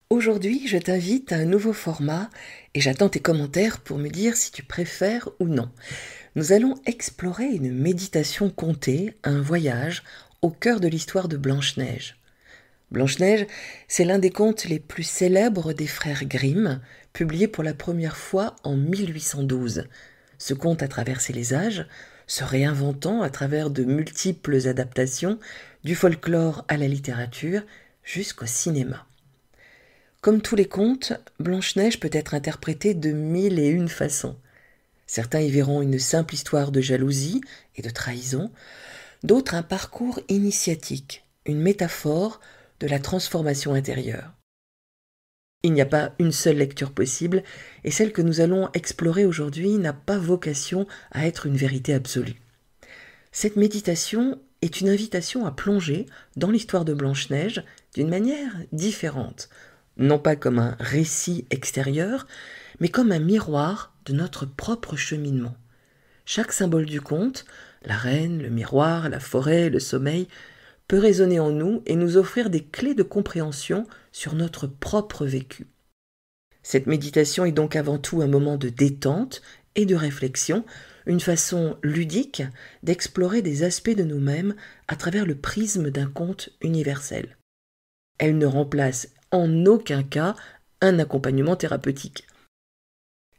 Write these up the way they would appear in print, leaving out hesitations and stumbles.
Aujourd'hui, je t'invite à un nouveau format et j'attends tes commentaires pour me dire si tu préfères ou non. Nous allons explorer une méditation contée, un voyage au cœur de l'histoire de Blanche-Neige. Blanche-Neige, c'est l'un des contes les plus célèbres des frères Grimm, publié pour la première fois en 1812. Ce conte a traversé les âges, se réinventant à travers de multiples adaptations, du folklore à la littérature jusqu'au cinéma. Comme tous les contes, Blanche-Neige peut être interprétée de mille et une façons. Certains y verront une simple histoire de jalousie et de trahison, d'autres un parcours initiatique, une métaphore de la transformation intérieure. Il n'y a pas une seule lecture possible, et celle que nous allons explorer aujourd'hui n'a pas vocation à être une vérité absolue. Cette méditation est une invitation à plonger dans l'histoire de Blanche-Neige d'une manière différente, non pas comme un récit extérieur, mais comme un miroir de notre propre cheminement. Chaque symbole du conte, la reine, le miroir, la forêt, le sommeil, peut résonner en nous et nous offrir des clés de compréhension sur notre propre vécu. Cette méditation est donc avant tout un moment de détente et de réflexion, une façon ludique d'explorer des aspects de nous-mêmes à travers le prisme d'un conte universel. Elle ne remplace en aucun cas un accompagnement thérapeutique.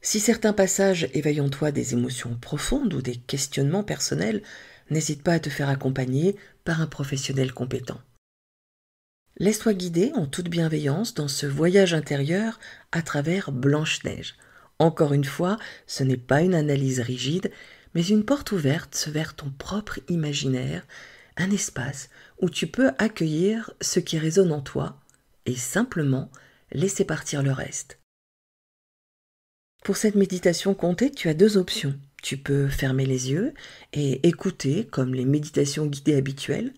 Si certains passages éveillent en toi des émotions profondes ou des questionnements personnels, n'hésite pas à te faire accompagner par un professionnel compétent. Laisse-toi guider en toute bienveillance dans ce voyage intérieur à travers Blanche-Neige. Encore une fois, ce n'est pas une analyse rigide, mais une porte ouverte vers ton propre imaginaire, un espace où tu peux accueillir ce qui résonne en toi et simplement laisser partir le reste. Pour cette méditation contée, tu as deux options. Tu peux fermer les yeux et écouter comme les méditations guidées habituelles,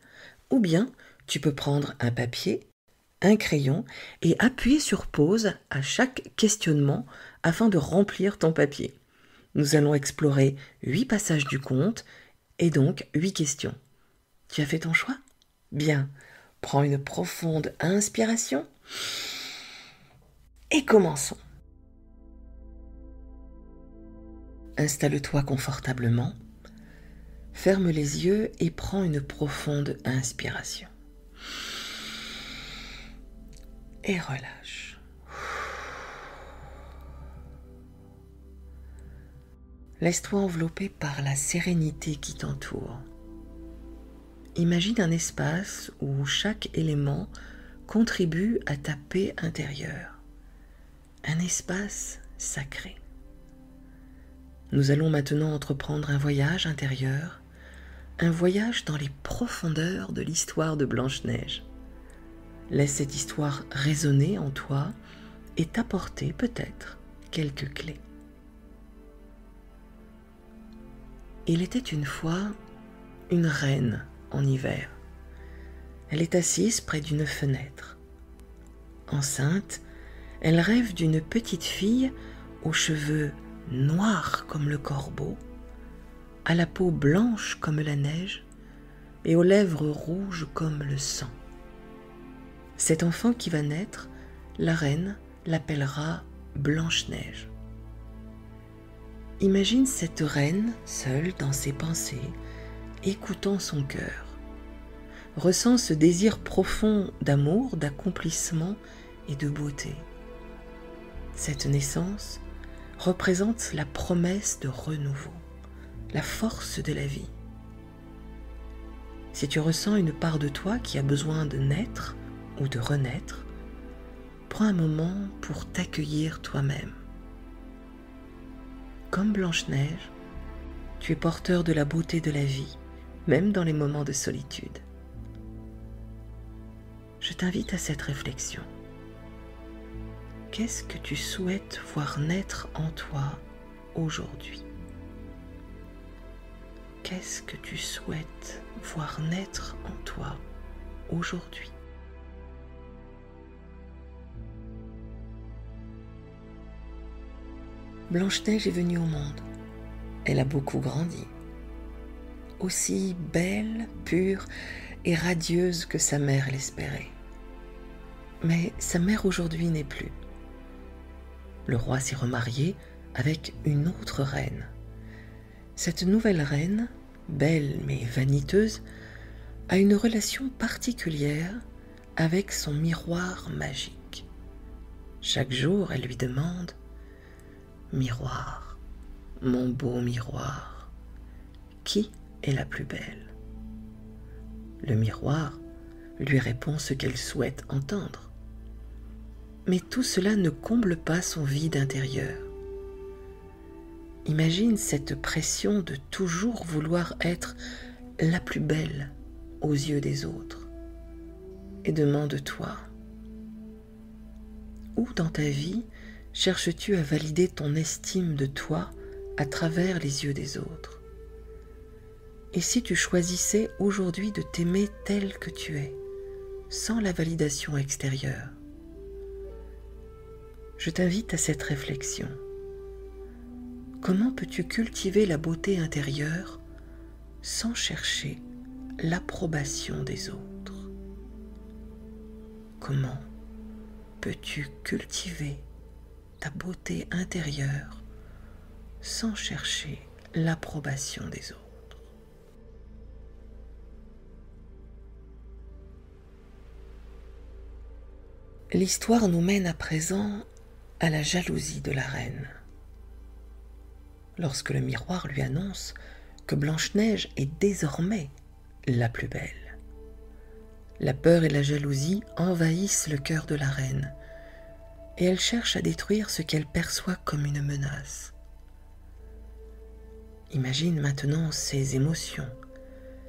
ou bien tu peux prendre un papier, un crayon et appuyer sur pause à chaque questionnement afin de remplir ton papier. Nous allons explorer 8 passages du conte et donc 8 questions. Tu as fait ton choix? Bien, prends une profonde inspiration et commençons. Installe-toi confortablement, ferme les yeux et prends une profonde inspiration. Et relâche. Laisse-toi envelopper par la sérénité qui t'entoure. Imagine un espace où chaque élément contribue à ta paix intérieure. Un espace sacré. Nous allons maintenant entreprendre un voyage intérieur, un voyage dans les profondeurs de l'histoire de Blanche-Neige. Laisse cette histoire résonner en toi et t'apporter peut-être quelques clés. Il était une fois une reine en hiver. Elle est assise près d'une fenêtre. Enceinte, elle rêve d'une petite fille aux cheveux noirs comme le corbeau, à la peau blanche comme la neige et aux lèvres rouges comme le sang. Cet enfant qui va naître, la reine l'appellera Blanche-Neige. Imagine cette reine seule dans ses pensées, écoutant son cœur. Ressens ce désir profond d'amour, d'accomplissement et de beauté. Cette naissance représente la promesse de renouveau, la force de la vie. Si tu ressens une part de toi qui a besoin de naître ou de renaître, prends un moment pour t'accueillir toi-même. Comme Blanche-Neige, tu es porteur de la beauté de la vie, même dans les moments de solitude. Je t'invite à cette réflexion. Qu'est-ce que tu souhaites voir naître en toi aujourd'hui? Qu'est-ce que tu souhaites voir naître en toi aujourd'hui? Blanche-Neige est venue au monde. Elle a beaucoup grandi. Aussi belle, pure et radieuse que sa mère l'espérait. Mais sa mère aujourd'hui n'est plus. Le roi s'est remarié avec une autre reine. Cette nouvelle reine, belle mais vaniteuse, a une relation particulière avec son miroir magique. Chaque jour, elle lui demande « Miroir, mon beau miroir, qui est la plus belle ?» Le miroir lui répond ce qu'elle souhaite entendre. Mais tout cela ne comble pas son vide intérieur. Imagine cette pression de toujours vouloir être la plus belle aux yeux des autres. Et demande-toi, où dans ta vie cherches-tu à valider ton estime de toi à travers les yeux des autres? Et si tu choisissais aujourd'hui de t'aimer tel que tu es, sans la validation extérieure? Je t'invite à cette réflexion. Comment peux-tu cultiver la beauté intérieure sans chercher l'approbation des autres? Comment peux-tu cultiver ta beauté intérieure sans chercher l'approbation des autres? L'histoire nous mène à présent à la jalousie de la reine. Lorsque le miroir lui annonce que Blanche-Neige est désormais la plus belle. La peur et la jalousie envahissent le cœur de la reine et elle cherche à détruire ce qu'elle perçoit comme une menace. Imagine maintenant ces émotions,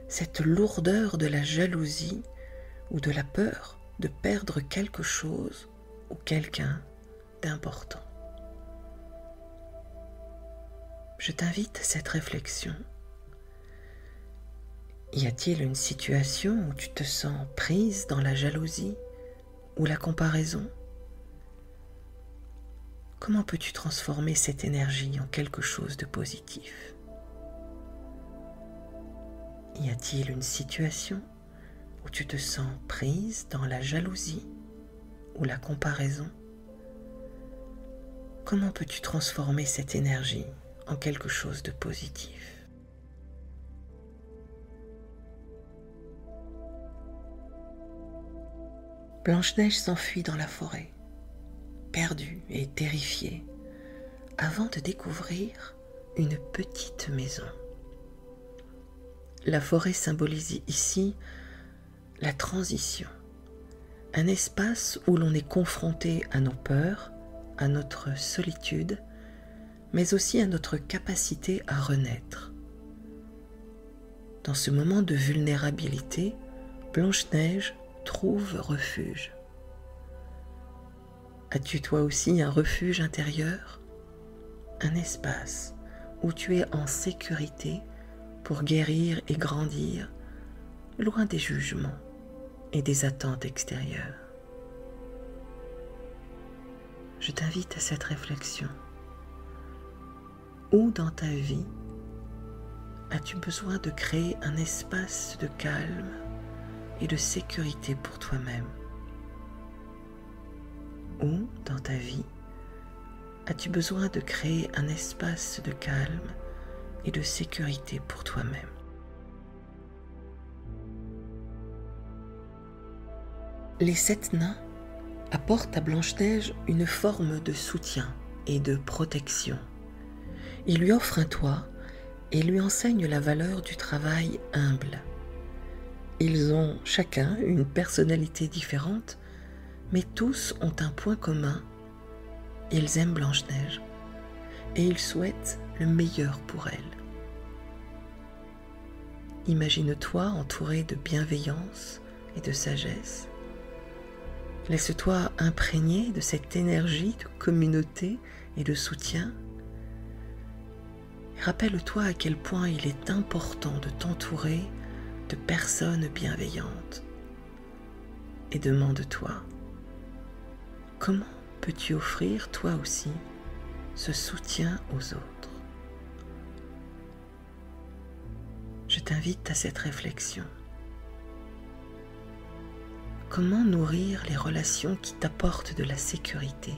cette lourdeur de la jalousie ou de la peur de perdre quelque chose ou quelqu'un d'important. Je t'invite à cette réflexion. Y a-t-il une situation où tu te sens prise dans la jalousie ou la comparaison? Comment peux-tu transformer cette énergie en quelque chose de positif? Y a-t-il une situation où tu te sens prise dans la jalousie ou la comparaison? Comment peux-tu transformer cette énergie en quelque chose de positif? Blanche-Neige s'enfuit dans la forêt, perdue et terrifiée, avant de découvrir une petite maison. La forêt symbolise ici la transition, un espace où l'on est confronté à nos peurs, à notre solitude, mais aussi à notre capacité à renaître. Dans ce moment de vulnérabilité, Blanche-Neige trouve refuge. As-tu toi aussi un refuge intérieur? Un espace où tu es en sécurité pour guérir et grandir, loin des jugements et des attentes extérieures. Je t'invite à cette réflexion. Où dans ta vie as-tu besoin de créer un espace de calme et de sécurité pour toi-même? Où dans ta vie as-tu besoin de créer un espace de calme et de sécurité pour toi-même? Les 7 nains apportent à Blanche-Neige une forme de soutien et de protection. Ils lui offrent un toit et lui enseignent la valeur du travail humble. Ils ont chacun une personnalité différente, mais tous ont un point commun. Ils aiment Blanche-Neige et ils souhaitent le meilleur pour elle. Imagine-toi entouré de bienveillance et de sagesse. Laisse-toi imprégner de cette énergie de communauté et de soutien. Rappelle-toi à quel point il est important de t'entourer de personnes bienveillantes. Et demande-toi, comment peux-tu offrir toi aussi ce soutien aux autres? Je t'invite à cette réflexion. comment nourrir les relations qui t'apportent de la sécurité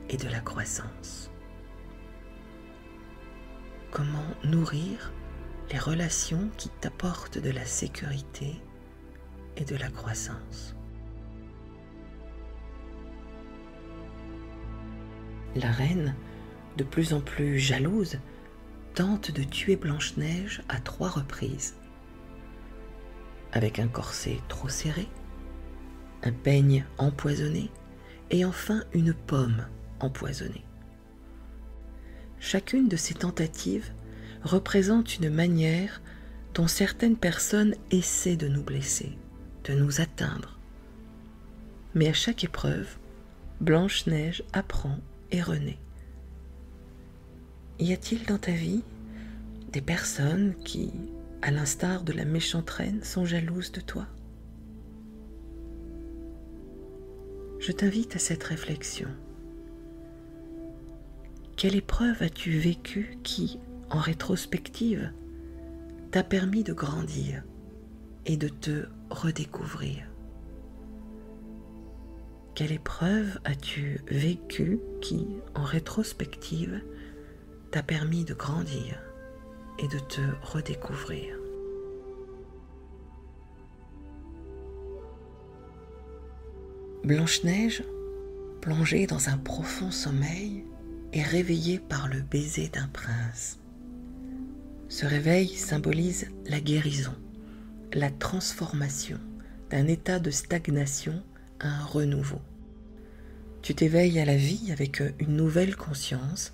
et de la croissance. Comment nourrir les relations qui t'apportent de la sécurité et de la croissance. La reine, de plus en plus jalouse, tente de tuer Blanche-Neige à 3 reprises. Avec un corset trop serré, un peigne empoisonné et enfin une pomme empoisonnée. Chacune de ces tentatives représente une manière dont certaines personnes essaient de nous blesser, de nous atteindre. Mais à chaque épreuve, Blanche-Neige apprend et renaît. Y a-t-il dans ta vie des personnes qui, à l'instar de la méchante reine, sont jalouses de toi? Je t'invite à cette réflexion. Quelle épreuve as-tu vécue qui, en rétrospective, t'a permis de grandir et de te redécouvrir? Quelle épreuve as-tu vécue qui, en rétrospective, t'a permis de grandir et de te redécouvrir? Blanche-Neige, plongée dans un profond sommeil, est réveillée par le baiser d'un prince. Ce réveil symbolise la guérison, la transformation d'un état de stagnation à un renouveau. Tu t'éveilles à la vie avec une nouvelle conscience,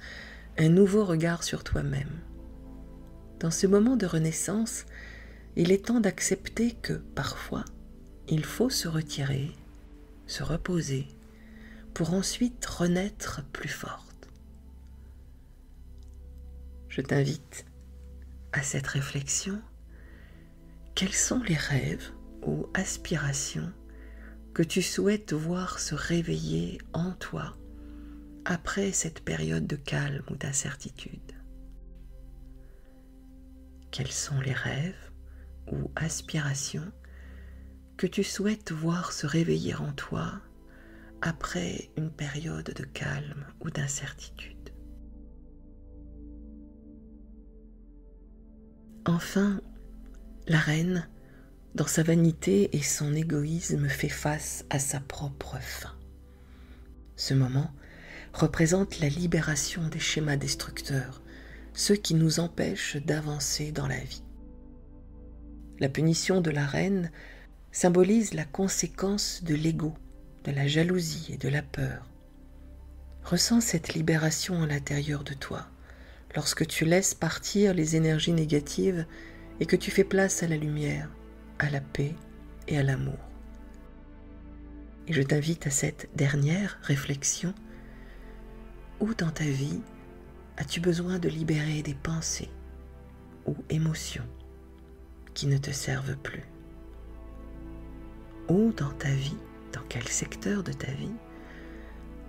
un nouveau regard sur toi-même. Dans ce moment de renaissance, il est temps d'accepter que, parfois, il faut se retirer, se reposer, pour ensuite renaître plus forte. Je t'invite à cette réflexion. Quels sont les rêves ou aspirations que tu souhaites voir se réveiller en toi après cette période de calme ou d'incertitude? Quels sont les rêves ou aspirations que tu souhaites voir se réveiller en toi après une période de calme ou d'incertitude? Enfin, la reine, dans sa vanité et son égoïsme, fait face à sa propre fin. Ce moment représente la libération des schémas destructeurs, ceux qui nous empêchent d'avancer dans la vie. La punition de la reine symbolise la conséquence de l'ego, de la jalousie et de la peur. Ressens cette libération à l'intérieur de toi, lorsque tu laisses partir les énergies négatives et que tu fais place à la lumière, à la paix et à l'amour. Et je t'invite à cette dernière réflexion. Où dans ta vie as-tu besoin de libérer des pensées ou émotions qui ne te servent plus? Où dans ta vie, dans quel secteur de ta vie,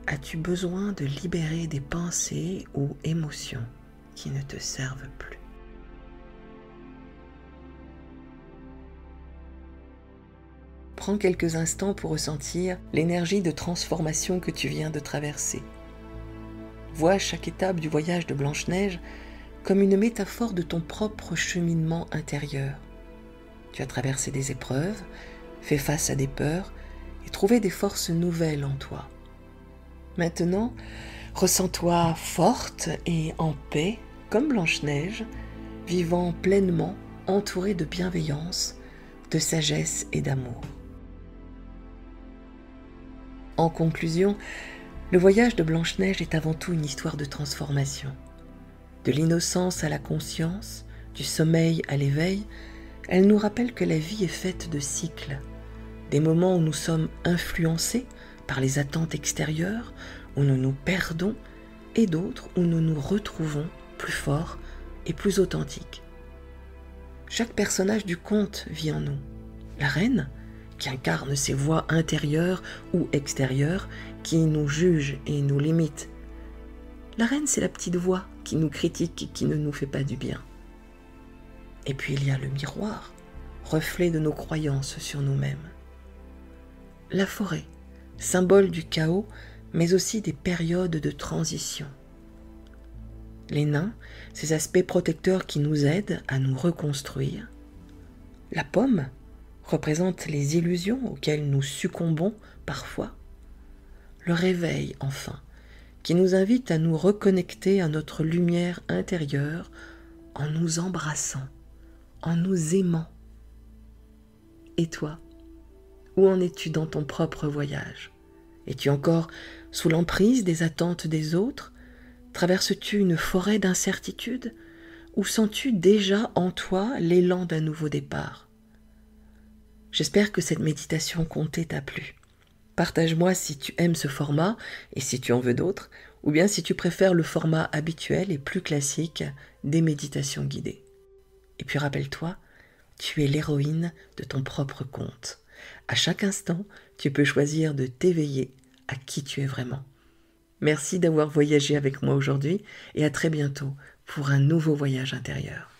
as-tu besoin de libérer des pensées ou émotions qui ne te servent plus? Prends quelques instants pour ressentir l'énergie de transformation que tu viens de traverser. Vois chaque étape du voyage de Blanche-Neige comme une métaphore de ton propre cheminement intérieur. Tu as traversé des épreuves, fait face à des peurs et trouvé des forces nouvelles en toi. Maintenant, ressens-toi forte et en paix comme Blanche-Neige, vivant pleinement, entourée de bienveillance, de sagesse et d'amour. En conclusion, le voyage de Blanche-Neige est avant tout une histoire de transformation. De l'innocence à la conscience, du sommeil à l'éveil, elle nous rappelle que la vie est faite de cycles, des moments où nous sommes influencés par les attentes extérieures, où nous nous perdons, et d'autres où nous nous retrouvons plus forts et plus authentiques. Chaque personnage du conte vit en nous. La reine, qui incarne ses voix intérieures ou extérieures, qui nous juge et nous limite. La reine, c'est la petite voix qui nous critique et qui ne nous fait pas du bien. Et puis il y a le miroir, reflet de nos croyances sur nous-mêmes. La forêt, symbole du chaos, mais aussi des périodes de transition. Les nains, ces aspects protecteurs qui nous aident à nous reconstruire. La pomme représente les illusions auxquelles nous succombons parfois. Le réveil, enfin, qui nous invite à nous reconnecter à notre lumière intérieure en nous embrassant, en nous aimant. Et toi, où en es-tu dans ton propre voyage? Es-tu encore sous l'emprise des attentes des autres? Traverses-tu une forêt d'incertitudes? Ou sens-tu déjà en toi l'élan d'un nouveau départ? J'espère que cette méditation comptée t'a plu. Partage-moi si tu aimes ce format et si tu en veux d'autres, ou bien si tu préfères le format habituel et plus classique des méditations guidées. Et puis rappelle-toi, tu es l'héroïne de ton propre conte. À chaque instant, tu peux choisir de t'éveiller à qui tu es vraiment. Merci d'avoir voyagé avec moi aujourd'hui et à très bientôt pour un nouveau voyage intérieur.